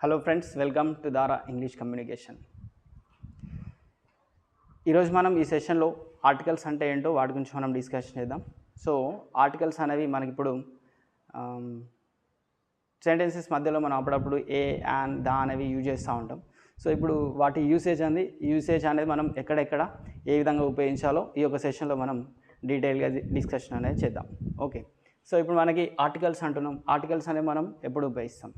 Hello friends, welcome to దారా English communication. ఈరోజు మనం ఈ సెషన్లో ఆర్టికల్స్ అంటే ఏంటో వాటి గురించి మనం డిస్కషన్ చేద్దాం. సో ఆర్టికల్స్ అనేవి మనకి ఇప్పుడు సెంటెన్సెస్ మధ్యలో మనం అప్పుడప్పుడు ఏ, యాన్, దా అనేవి యూజ్ చేస్తూ ఉంటాం. సో ఇప్పుడు వాటి యూసేజ్ అనేది మనం ఎక్కడెక్కడ ఏ విధంగా ఉపయోగించాలో ఈ యొక్క సెషన్లో మనం డీటెయిల్గా డిస్కషన్ అనేది చేద్దాం. ఓకే, సో ఇప్పుడు మనకి ఆర్టికల్స్ అంటున్నాం. ఆర్టికల్స్ అనేవి మనం ఎప్పుడు ఉపయోగిస్తాం?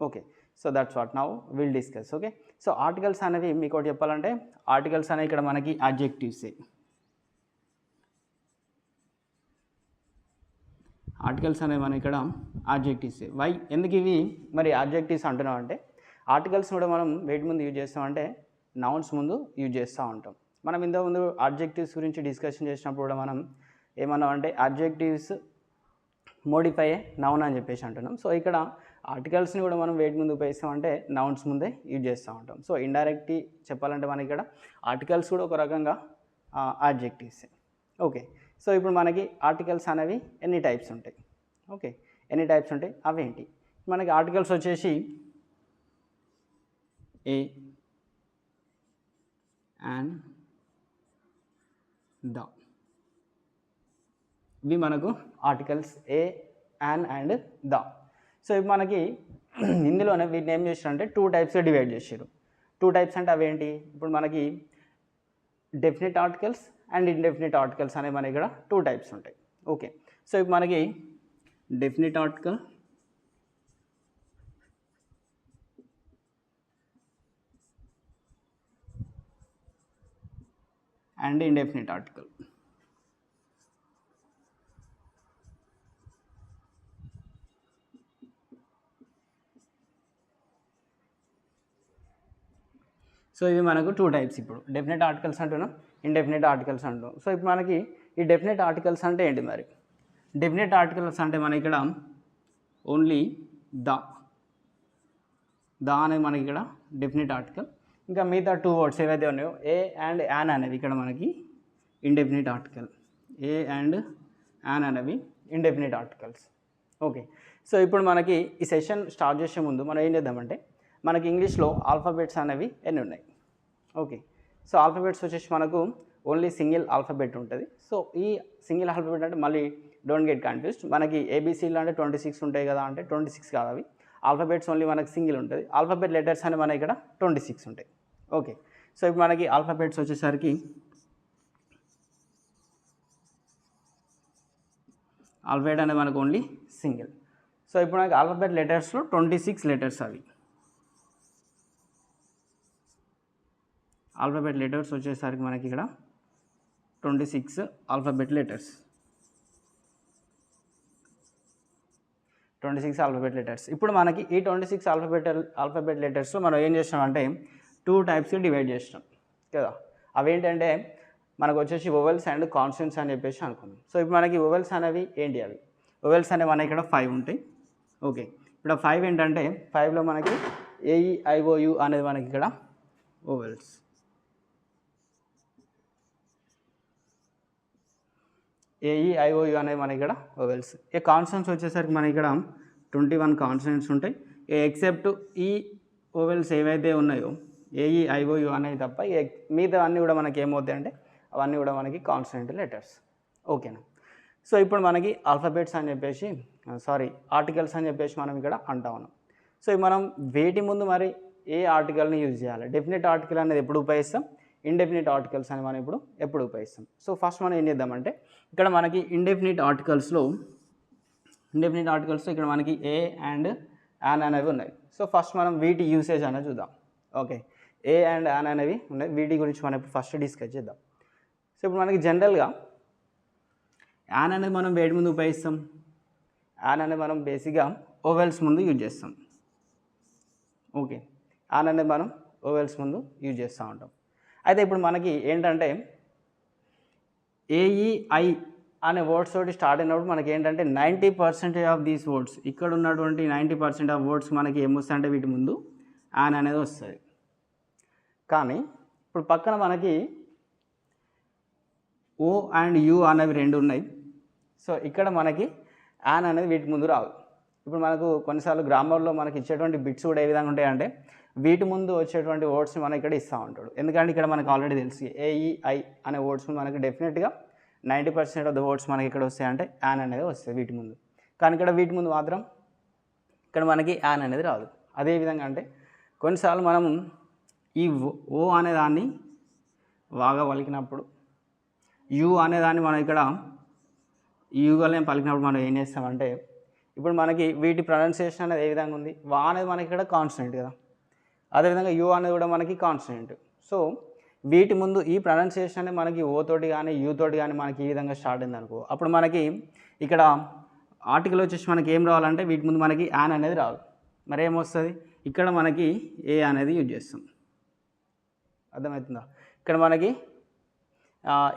Okay, so that's what now will discuss. Okay, so articles అనేవి మీకు ఒకటి చెప్పాలంటే, ఆర్టికల్స్ అనేవి ఇక్కడ మనకి అడ్జెక్టివ్సే. ఆర్టికల్స్ అనేవి మనం ఇక్కడ అడ్జెక్టివ్సే. వై, ఎందుకు ఇవి మరి అడ్జెక్టివ్స్ అంటున్నాం అంటే, ఆర్టికల్స్ కూడా మనం వేటి ముందు యూజ్ చేస్తామంటే నౌన్స్ ముందు యూజ్ చేస్తూ ఉంటాం. మనం ఇంతకుముందు అడ్జెక్టివ్స్ గురించి డిస్కషన్ చేసినప్పుడు కూడా మనం ఏమన్నాం అంటే అడ్జెక్టివ్స్ మోడిఫై నౌన్ అని చెప్పేసి అంటున్నాం. సో ఇక్కడ ఆర్టికల్స్ని కూడా మనం వేటి ముందు ఉపయోగిస్తామంటే నౌన్స్ ముందే యూజ్ చేస్తూ ఉంటాం. సో ఇండైరెక్ట్లీ చెప్పాలంటే మనకి ఇక్కడ ఆర్టికల్స్ కూడా ఒక రకంగా అడ్జెక్టివ్స్. ఓకే, సో ఇప్పుడు మనకి ఆర్టికల్స్ అనేవి ఎన్ని టైప్స్ ఉంటాయి? ఓకే, ఎన్ని టైప్స్ ఉంటాయి, అవేంటి? మనకి ఆర్టికల్స్ వచ్చేసి ఏ, అండ్, ద. ఇవి మనకు articles A, an and the. So ఇప్పుడు మనకి ఇందులోనే వీటిని ఏం చేశారంటే టూ టైప్స్గా డివైడ్ చేశారు. టూ టైప్స్ అంటే అవేంటి? ఇప్పుడు మనకి definite articles and indefinite articles అనేవి మనకి ఇక్కడ టూ టైప్స్ ఉంటాయి. ఓకే, సో ఇప్పుడు మనకి definite article and indefinite article. So ఇవి మనకు టూ టైప్స్. ఇప్పుడు డెఫినెట్ ఆర్టికల్స్ అంటున్నాం, ఇండెఫినెట్ ఆర్టికల్స్ అంటున్నాం. సో ఇప్పుడు మనకి ఈ డెఫినెట్ ఆర్టికల్స్ అంటే ఏంటి మరి? డెఫినెట్ ఆర్టికల్స్ అంటే మన ఇక్కడ ఓన్లీ ద అనేది మనకి ఇక్కడ డెఫినెట్ ఆర్టికల్. ఇంకా మిగతా టూ వర్డ్స్ ఏవైతే ఉన్నాయో ఏ అండ్ యాన్ అనేవి ఇక్కడ మనకి indefinite article. A and an అనేవి ఇండెఫినెట్ ఆర్టికల్స్. ఓకే, సో ఇప్పుడు మనకి ఈ సెషన్ స్టార్ట్ చేసే ముందు మనం ఏం చేద్దామంటే, మనకి ఇంగ్లీష్లో ఆల్ఫాబెట్స్ అనేవి ఎన్ని ఉన్నాయి? ఓకే, సో ఆల్ఫాబెట్స్ వచ్చేసి మనకు ఓన్లీ సింగిల్ ఆల్ఫాబెట్ ఉంటుంది. సో ఈ సింగిల్ ఆల్ఫాబెట్ అంటే మళ్ళీ డోంట్ గెట్ కన్ఫ్యూజ్డ్. మనకి ఏబీసీలో అంటే 26 ఉంటాయి కదా, అంటే 26 కాదు అవి. ఆల్ఫాబెట్స్ ఓన్లీ మనకి సింగిల్ ఉంటుంది. ఆల్ఫాబెట్ లెటర్స్ అనేవి మనకి ఇక్కడ 26 ఉంటాయి. ఓకే, సో ఇప్పుడు మనకి ఆల్ఫాబెట్స్ వచ్చేసరికి ఆల్ఫాబెట్ అనేది మనకు ఓన్లీ సింగిల్. సో ఇప్పుడు మనకి ఆల్ఫాబెట్ లెటర్స్లో 26 లెటర్స్ అవి. ఆల్ఫాబెట్ లెటర్స్ వచ్చేసరికి మనకి ఇక్కడ 26 ఆల్ఫాబెట్ లెటర్స్. 26 alphabet letters. ఇప్పుడు మనకి ఈ 26 ఆల్ఫాబెట్ లెటర్స్లో మనం ఏం చేసినామంటే టూ టైప్స్కి డివైడ్ చేసినాం కదా. అవేంటంటే మనకు వచ్చేసి వొవెల్స్ అండ్ కాన్సనెంట్స్ అని చెప్పేసి అనుకున్నాం. సో ఇప్పుడు మనకి వొవెల్స్ అనేవి ఏంటి? అవి వొవెల్స్ అనేవి మనకి ఇక్కడ 5 ఉంటాయి. ఓకే, ఇప్పుడు 5 ఏంటంటే 5లో మనకి AEIOU అనేది మనకి ఇక్కడ వొవెల్స్. AEIOU అనేది మనకి ఇక్కడ వొవెల్స్. ఏ కాన్సనెంట్స్ వచ్చేసరికి మనకి ఇక్కడ 21 కాన్సనెంట్స్ ఉంటాయి. ఎక్సెప్ట్ ఈ వొవెల్స్ ఏవైతే ఉన్నాయో AEIOU అనేవి తప్ప మిగతా అన్నీ కూడా మనకి ఏమవుతాయి అంటే అవన్నీ కూడా మనకి కాన్సనెంట్ లెటర్స్. ఓకేనా? సో ఇప్పుడు మనకి ఆల్ఫాబెట్స్ అని చెప్పేసి ఆర్టికల్స్ అని చెప్పేసి మనం ఇక్కడ అంటా ఉన్నాం. సో మనం వేటి ముందు మరి ఏ ఆర్టికల్ని యూజ్ చేయాలి? డెఫినెట్ ఆర్టికల్ అనేది ఎప్పుడు ఉపయోగిస్తాం, ఇండెఫినెట్ ఆర్టికల్స్ అని మనం ఇప్పుడు ఎప్పుడు ఉపయోగిస్తాం. సో ఫస్ట్ మనం ఏం చేద్దామంటే, ఇక్కడ మనకి ఇండెఫినెట్ ఆర్టికల్స్లో ఇక్కడ మనకి ఏ అండ్ యాన్ అనేవి ఉన్నాయి. సో ఫస్ట్ మనం వీటి యూసేజ్ అనేది చూద్దాం. ఓకే, ఏ అండ్ యాన్ అనేవి ఉన్నాయి, వీటి గురించి మనం ఇప్పుడు ఫస్ట్ డిస్కస్ చేద్దాం. సో ఇప్పుడు మనకి జనరల్గా యాన్ అనేది మనం వేటి ముందు ఉపయోగిస్తాం? యాన్ అనేది మనం బేసిక్గా ఓవెల్స్ ముందు యూజ్ చేస్తాం. ఓకే, యాన్ అనేది మనం ఓవెల్స్ ముందు యూజ్ చేస్తూ ఉంటాం. అయితే ఇప్పుడు మనకి ఏంటంటే AEI అనే వర్డ్స్ తోటి స్టార్ట్ అయినప్పుడు మనకి ఏంటంటే 90% ఆఫ్ దీస్ వర్డ్స్, ఇక్కడ ఉన్నటువంటి 90% ఆఫ్ వర్డ్స్ మనకి ఏమొస్తాయంటే వీటి ముందు యాన్ అనేది వస్తుంది. కానీ ఇప్పుడు పక్కన మనకి O అండ్ U అనేవి రెండు ఉన్నాయి. సో ఇక్కడ మనకి యాన్ అనేది వీటి ముందు రాదు. ఇప్పుడు మనకు కొన్నిసార్లు గ్రామర్లో మనకి ఇచ్చేటువంటి బిట్స్ కూడా ఏ విధంగా ఉంటాయంటే వీటి ముందు వచ్చేటువంటి వర్డ్స్ని మనం ఇక్కడ ఇస్తూ ఉంటాడు. ఎందుకంటే ఇక్కడ మనకు ఆల్రెడీ తెలుసు ఏఈఐ అనే వర్డ్స్ మనకి డెఫినెట్గా 90% ఆఫ్ ద వర్డ్స్ మనకి ఇక్కడ వస్తాయంటే యాన్ అనేది వస్తుంది వీటి ముందు. కానీ ఇక్కడ వీటి ముందు మాత్రం ఇక్కడ మనకి యాన్ అనేది రాదు. అదేవిధంగా అంటే కొన్నిసార్లు మనం ఈ ఓ అనేదాన్ని వాగా పలికినప్పుడు యు అనేదాన్ని మనం ఇక్కడ యుగలే పలికినప్పుడు మనం ఏం చేస్తామంటే ఇప్పుడు మనకి వీటి ప్రొనౌన్సియేషన్ అనేది ఏ విధంగా ఉంది, వా అనేది మనకి ఇక్కడ కాన్స్టెంట్ కదా, అదేవిధంగా యు అనేది కూడా మనకి కాన్స్టెంట్. సో వీటి ముందు ఈ ప్రొనౌన్సియేషన్ అనేది మనకి ఓ తోటి కానీ యూ తోటి కానీ మనకి ఈ విధంగా స్టార్ట్ అయింది అనుకో, అప్పుడు మనకి ఇక్కడ ఆర్టికల్ వచ్చేసి మనకి ఏం రావాలంటే వీటి ముందు మనకి యాన్ అనేది రాదు. మరి ఏమొస్తుంది, ఇక్కడ మనకి ఏ అనేది యూజ్ చేస్తాం. అర్థమవుతుందా? ఇక్కడ మనకి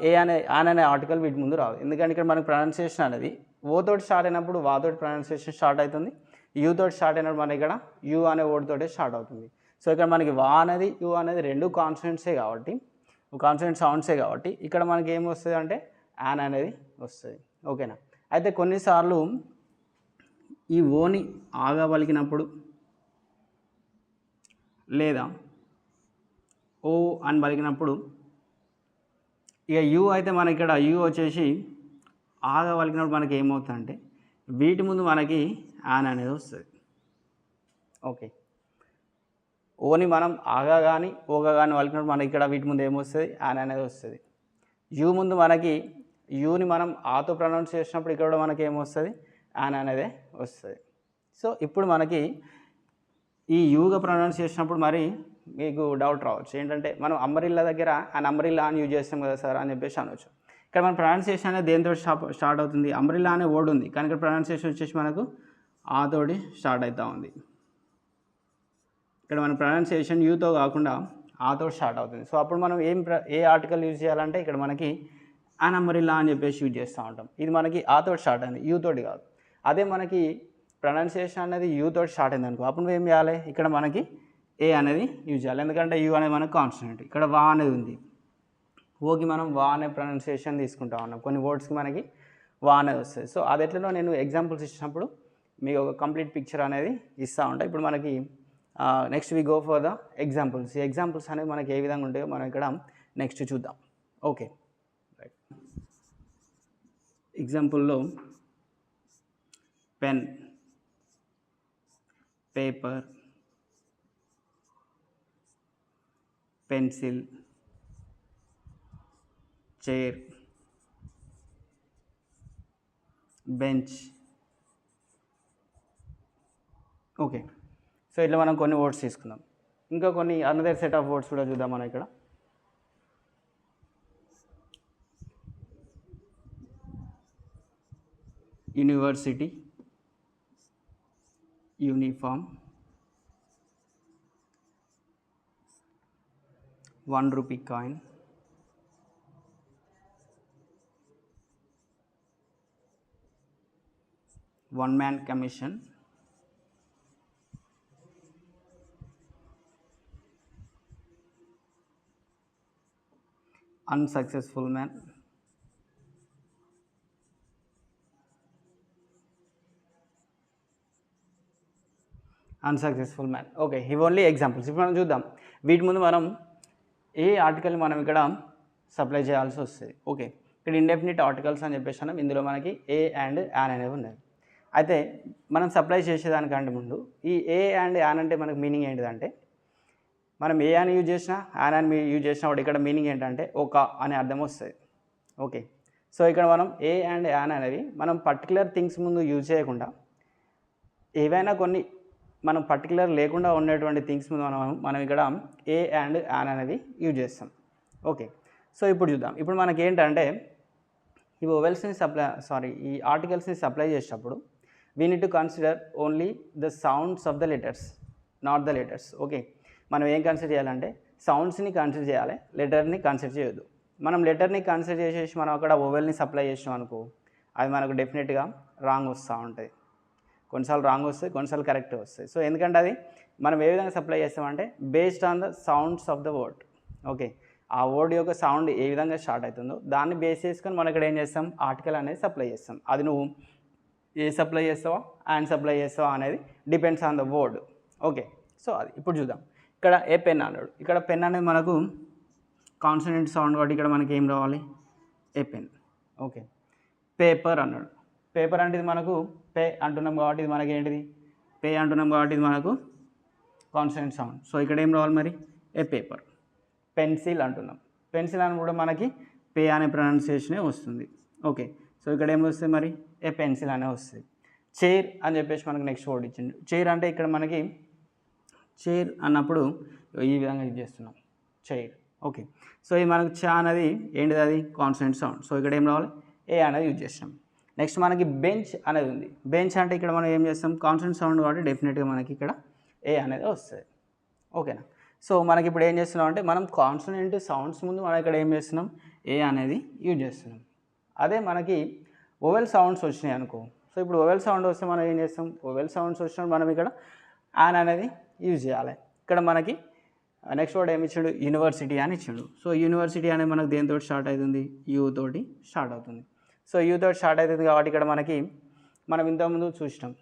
ఏ అనే యాన్ అనే ఆర్టికల్ వీటి ముందు రాదు. ఎందుకంటే ఇక్కడ మనకి ప్రొనౌన్సియేషన్ అనేది ఓ తోటి స్టార్ట్ అయినప్పుడు వా తోటి ప్రొనౌన్సియేషన్ స్టార్ట్ అవుతుంది, యూ తోటి స్టార్ట్ అయినప్పుడు మనకి ఇక్కడ యూ అనే వర్డ్ తోటే స్టార్ట్ అవుతుంది. సో ఇక్కడ మనకి వా అనేది యూ అనేది రెండు కాన్సనెంట్సే కాబట్టి కాన్సనెంట్ సౌండ్సే కాబట్టి ఇక్కడ మనకి ఏం వస్తుంది అంటే యాన్ అనేది వస్తుంది. ఓకేనా? అయితే కొన్నిసార్లు ఈ ఓని ఆగా పలికినప్పుడు లేదా ఓ అని పలికినప్పుడు ఇక యూ అయితే మనకి ఇక్కడ యూ వచ్చేసి ఆగా పలికినప్పుడు మనకి ఏమవుతుందంటే వీటి ముందు మనకి యాన్ అనేది వస్తుంది. ఓకే, ఓని మనం ఆగా కానీ ఓగా కానీ పలికినప్పుడు మనకి ఇక్కడ వీటి ముందు ఏమొస్తుంది, యాన్ అనేది వస్తుంది. యూ ముందు మనకి యూని మనం ఆతో ప్రొనౌన్స్ చేసినప్పుడు ఇక్కడ కూడా మనకి ఏమొస్తుంది, యాన్ అనేది వస్తుంది. సో ఇప్పుడు మనకి ఈ యూగా ప్రొనౌన్స్ చేసినప్పుడు మరి మీకు డౌట్ రావచ్చు ఏంటంటే మనం అంబరిల్లా దగ్గర అండ్ అంబరిల్లా అని యూజ్ చేస్తాం కదా సార్ అని చెప్పేసి అనవచ్చు. ఇక్కడ మన ప్రొనౌన్సియేషన్ అనేది దేనితో స్టార్ట్ అవుతుంది, అంబరిల్లా అనే వర్డ్ ఉంది కానీ ఇక్కడ ప్రొనౌన్సియేషన్ వచ్చేసి మనకు ఆతోటి స్టార్ట్ అవుతూ ఉంది. ఇక్కడ మన ప్రొనౌన్సియేషన్ యూతో కాకుండా ఆతో స్టార్ట్ అవుతుంది. సో అప్పుడు మనం ఏ ఆర్టికల్ యూజ్ చేయాలంటే ఇక్కడ మనకి అన్ అంబరిల్లా అని చెప్పేసి యూజ్ చేస్తూ ఉంటాం. ఇది మనకి ఆతో స్టార్ట్ అయింది, యూతోటి కాదు. అదే మనకి ప్రొనౌన్సియేషన్ అనేది యూతో స్టార్ట్ అయింది అనుకో, అప్పుడు ఏం చేయాలి, ఇక్కడ మనకి ఏ అనేది యూజ్ చేయాలి. ఎందుకంటే యూ అనేది మనకు కాన్స్టెంట్, ఇక్కడ వా అనేది ఉంది. ఓకి మనం వా అనే ప్రొనౌన్సియేషన్ తీసుకుంటా ఉన్నాం, కొన్ని వర్డ్స్కి మనకి వా అనేది వస్తుంది. సో అది ఎట్లనో నేను ఎగ్జాంపుల్స్ ఇచ్చినప్పుడు మీకు ఒక కంప్లీట్ పిక్చర్ అనేది ఇస్తూ ఉంటాయి. ఇప్పుడు మనకి next we go for the examples. ఈ ఎగ్జాంపుల్స్ అనేవి మనకి ఏ విధంగా ఉంటాయో మనం ఇక్కడ నెక్స్ట్ చూద్దాం. Okay, right. ఎగ్జాంపుల్లో pen, paper, pencil, chair, bench. Okay, so ఇట్లా మనం కొన్ని వర్డ్స్ తీసుకుందాం. ఇంకా కొన్ని అనదర్ సెట్ ఆఫ్ వర్డ్స్ కూడా చూద్దాం మనం ఇక్కడ. University, uniform, 1 rupee coin, one man commission, unsuccessful man, unsuccessful man. Okay, ఇవి ఓన్లీ ఎగ్జాంపుల్స్. ఇప్పుడు మనం చూద్దాం వీటి ముందు మనం ఏ ఆర్టికల్ మనం ఇక్కడ సప్లై చేయాల్సి వస్తుంది. ఓకే, ఇక్కడ ఇండెఫినిట్ ఆర్టికల్స్ అని చెప్పేసి అన్నాం. ఇందులో మనకి ఏ అండ్ యాన్ అనేవి ఉన్నాయి. అయితే మనం సప్లై చేసేదానికంటే ముందు ఈ ఏ అండ్ యాన్ అంటే మనకు మీనింగ్ ఏంటిదంటే మనం ఏ అని యూజ్ చేసినా యాన్ అని యూజ్ చేసినప్పుడు ఇక్కడ మీనింగ్ ఏంటంటే ఒక అనే అర్థం వస్తుంది. ఓకే, సో ఇక్కడ మనం ఏ అండ్ యాన్ అనేవి మనం పర్టికులర్ థింగ్స్ ముందు యూజ్ చేయకుండా ఏవైనా కొన్ని మనం పర్టికులర్ లేకుండా ఉండేటువంటి థింగ్స్ మీద మనం ఇక్కడ ఏ అండ్ యాన్ అనేది యూజ్ చేస్తాం. ఓకే, సో ఇప్పుడు చూద్దాం. ఇప్పుడు మనకి ఏంటంటే ఈ వొవెల్స్ని ఈ ఆర్టికల్స్ని సప్లై చేసేటప్పుడు we need to consider only the sounds of the letters, not the letters. Okay, మనం ఏం కన్సిడర్ చేయాలంటే సౌండ్స్ని కన్సిడర్ చేయాలి, లెటర్ని కన్సిడర్ చేయొద్దు. మనం లెటర్ని కన్సిడర్ చేసేసి మనం అక్కడ వొవెల్ని సప్లై చేసాం అనుకో, అది మనకు డెఫినెట్గా రాంగ్ వస్తూ ఉంటుంది. కొన్నిసార్లు రాంగ్ వస్తాయి, కొన్నిసార్లు కరెక్ట్ వస్తాయి. సో ఎందుకంటే అది మనం ఏ విధంగా సప్లై చేస్తామంటే based on the sounds of the word. Okay, ఆ వర్డ్ యొక్క సౌండ్ ఏ విధంగా స్టార్ట్ అవుతుందో దాన్ని బేస్ చేసుకొని మనం ఇక్కడ ఏం చేస్తాం, ఆర్టికల్ అనేది సప్లై చేస్తాం. అది నువ్వు ఏ సప్లై చేస్తావా అండ్ సప్లై చేస్తావా అనేది depends on the word. Okay, so అది ఇప్పుడు చూద్దాం. ఇక్కడ ఏ పెన్ అన్నాడు. ఇక్కడ పెన్ అనేది మనకు కాన్సనెంట్ సౌండ్ కాబట్టి ఇక్కడ మనకి ఏం రావాలి, ఏ పెన్. ఓకే, పేపర్ అన్నాడు. పేపర్ అంటే ఇది మనకు పే అంటున్నాం కాబట్టి ఇది మనకి ఏంటిది, పే అంటున్నాం కాబట్టి ఇది మనకు కాన్సనెంట్ సౌండ్. సో ఇక్కడ ఏం రావాలి మరి, ఏ పేపర్. పెన్సిల్ అంటున్నాం. పెన్సిల్ అని కూడా మనకి పే అనే ప్రొనౌన్సియేషనే వస్తుంది. ఓకే, సో ఇక్కడ ఏం వస్తుంది మరి, ఏ పెన్సిల్ అనే వస్తుంది. చైర్ అని చెప్పేసి మనకు నెక్స్ట్ వర్డ్ ఇచ్చింది. చైర్ అంటే ఇక్కడ మనకి చైర్ అన్నప్పుడు ఈ విధంగా యూజ్ చేస్తున్నాం, చైర్. ఓకే, సో ఇది మనకు చ అనేది ఏంటిది, అది కాన్సనెంట్ సౌండ్. సో ఇక్కడ ఏం రావాలి, ఏ అనేది యూజ్ చేస్తాం. నెక్స్ట్ మనకి బెంచ్ అనేది ఉంది. బెంచ్ అంటే ఇక్కడ మనం ఏం చేస్తాం, కాన్సనెంట్ సౌండ్ కాబట్టి డెఫినెట్గా మనకి ఇక్కడ ఏ అనేది వస్తుంది. ఓకేనా. సో మనకి ఇప్పుడు ఏం చేస్తున్నాం అంటే మనం కాన్సనెంట్ సౌండ్స్ ముందు మనం ఇక్కడ ఏం చేస్తున్నాం, ఏ అనేది యూజ్ చేస్తున్నాం. అదే మనకి ఓవెల్ సౌండ్స్ వచ్చినాయి అనుకో. సో ఇప్పుడు ఓవెల్ సౌండ్ వస్తే మనం ఏం చేస్తాం, ఓవెల్ సౌండ్స్ వచ్చినప్పుడు మనం ఇక్కడ యాన్ అనేది యూజ్ చేయాలి. ఇక్కడ మనకి నెక్స్ట్ వర్డ్ ఏమి ఇచ్చాడు, యూనివర్సిటీ అని ఇచ్చాడు. సో యూనివర్సిటీ అనేది మనకు దేనితో స్టార్ట్ అవుతుంది, యూ తోటి స్టార్ట్ అవుతుంది. సో యూ తోటి స్టార్ట్ అవుతుంది కాబట్టి ఇక్కడ మనకి మనం ఇంతకుముందు చూసినాం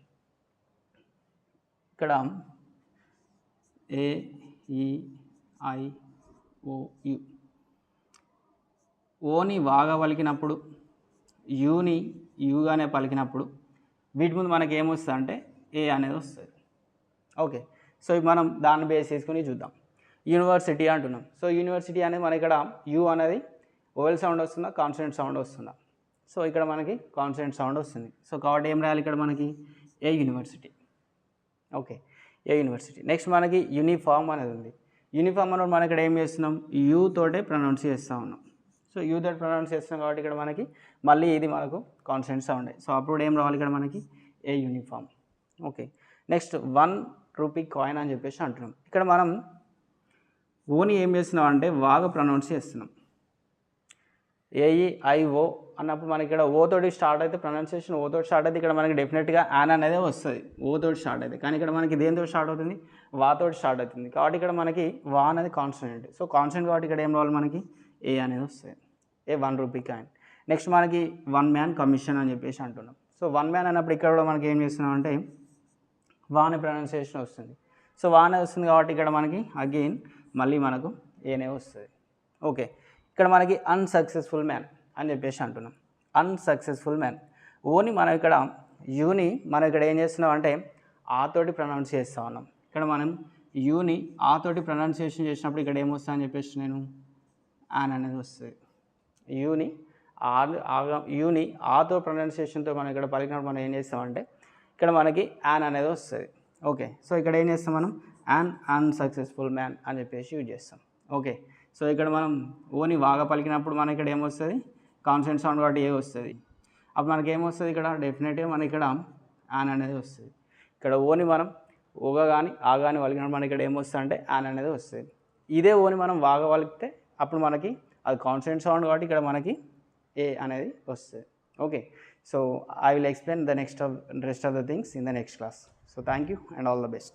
ఇక్కడ AEIOU. ఓని వాగా పలికినప్పుడు, యూని యూగానే పలికినప్పుడు వీటి ముందు మనకి ఏమొస్తుంది అంటే ఏ అనేది వస్తుంది. ఓకే, సో మనం దాన్ని బేస్ చేసుకుని చూద్దాం. యూనివర్సిటీ అంటున్నాం. సో యూనివర్సిటీ అనేది మన ఇక్కడ యూ అనేది ఓవెల్ సౌండ్ వస్తుందా, కాన్సనెంట్ సౌండ్ వస్తుందా. సో ఇక్కడ మనకి కాన్సనెంట్ సౌండ్ వస్తుంది. సో కాబట్టి ఏం రాయాలి ఇక్కడ మనకి, ఏ యూనివర్సిటీ. ఓకే, ఏ యూనివర్సిటీ. నెక్స్ట్ మనకి యూనిఫామ్ అనేది ఉంది. యూనిఫామ్ అనేది మనం ఇక్కడ ఏం చేస్తున్నాం, యూ తోటే ప్రొనౌన్స్ చేస్తూ ఉన్నాం. సో యూ తోటి ప్రొనౌన్స్ చేస్తున్నాం కాబట్టి ఇక్కడ మనకి మళ్ళీ ఇది మనకు కాన్సనెంట్ సౌండ్. సో అప్పుడు ఏం రావాలి ఇక్కడ మనకి, a uniform. Okay, next 1 rupee coin అని చెప్పేసి అంటున్నాం. ఇక్కడ మనం ఓని ఏం చేస్తున్నాం అంటే వాగా ప్రొనౌన్స్ చేస్తున్నాం. AEIO అన్నప్పుడు మనకి ఇక్కడ ఓ తోటి స్టార్ట్ అయితే ప్రొనౌన్సియేషన్ ఓ తోటి స్టార్ట్ అయితే ఇక్కడ మనకి డెఫినెట్గా యాన్ అనేది వస్తుంది, ఓ తోటి స్టార్ట్ అయితే. కానీ ఇక్కడ మనకి దేనితో స్టార్ట్ అవుతుంది, వా తోటి స్టార్ట్ అవుతుంది కాబట్టి ఇక్కడ మనకి వా అనేది కాన్స్టెంట్. సో కాన్స్టెంట్ కాబట్టి ఇక్కడ ఏం రావాలి మనకి, ఏ అనేది వస్తుంది, ఏ 1 రూపీ కాయిన్. నెక్స్ట్ మనకి 1 మ్యాన్ కమిషన్ అని చెప్పేసి అంటున్నాం. సో 1 మ్యాన్ అన్నప్పుడు ఇక్కడ కూడా మనకి ఏం చేస్తున్నాం అంటే వా అనే ప్రొనౌన్సియేషన్ వస్తుంది. సో వా అనేది వస్తుంది కాబట్టి ఇక్కడ మనకి అగైన్ మళ్ళీ మనకు ఏనే వస్తుంది. ఓకే, ఇక్కడ మనకి అన్సక్సెస్ఫుల్ మ్యాన్ అని చెప్పేసి అంటున్నాం. Unsuccessful man. ఓని మనం ఇక్కడ యూని మనం ఇక్కడ ఏం చేస్తున్నాం అంటే ఆ తోటి ప్రొనౌన్స్ చేస్తూ ఉన్నాం. ఇక్కడ మనం యూని ఆ తోటి ప్రొనౌన్సియేషన్ చేసినప్పుడు ఇక్కడ ఏమొస్తా అని చెప్పేసి నేను యాన్ అనేది వస్తుంది. యూని ఆతో ప్రొనౌన్సియేషన్తో మనం ఇక్కడ పలికినప్పుడు మనం ఏం చేస్తామంటే ఇక్కడ మనకి యాన్ అనేది వస్తుంది. ఓకే, సో ఇక్కడ ఏం చేస్తాం మనం యాన్ అన్సక్సెస్ఫుల్ మ్యాన్ అని చెప్పేసి యూజ్ చేస్తాం. ఓకే, సో ఇక్కడ మనం ఓని వాగా పలికినప్పుడు మనకి ఇక్కడ ఏమొస్తుంది, కాన్సనెంట్ సౌండ్ కాబట్టి ఏ వస్తుంది. అప్పుడు మనకి ఏమొస్తుంది ఇక్కడ డెఫినెట్గా మనకి ఇక్కడ యాన్ అనేది వస్తుంది. ఇక్కడ ఓని మనం ఓగా కానీ ఆ కానీ పలికినప్పుడు మనకి ఇక్కడ ఏమొస్తుంది అంటే యాన్ అనేది వస్తుంది. ఇదే ఓని మనం వాగా పలికితే అప్పుడు మనకి అది కాన్సనెంట్ సౌండ్ కాబట్టి ఇక్కడ మనకి ఏ అనేది వస్తుంది. Okay, so I will explain the rest of the things in the next class. So thank you and all the best.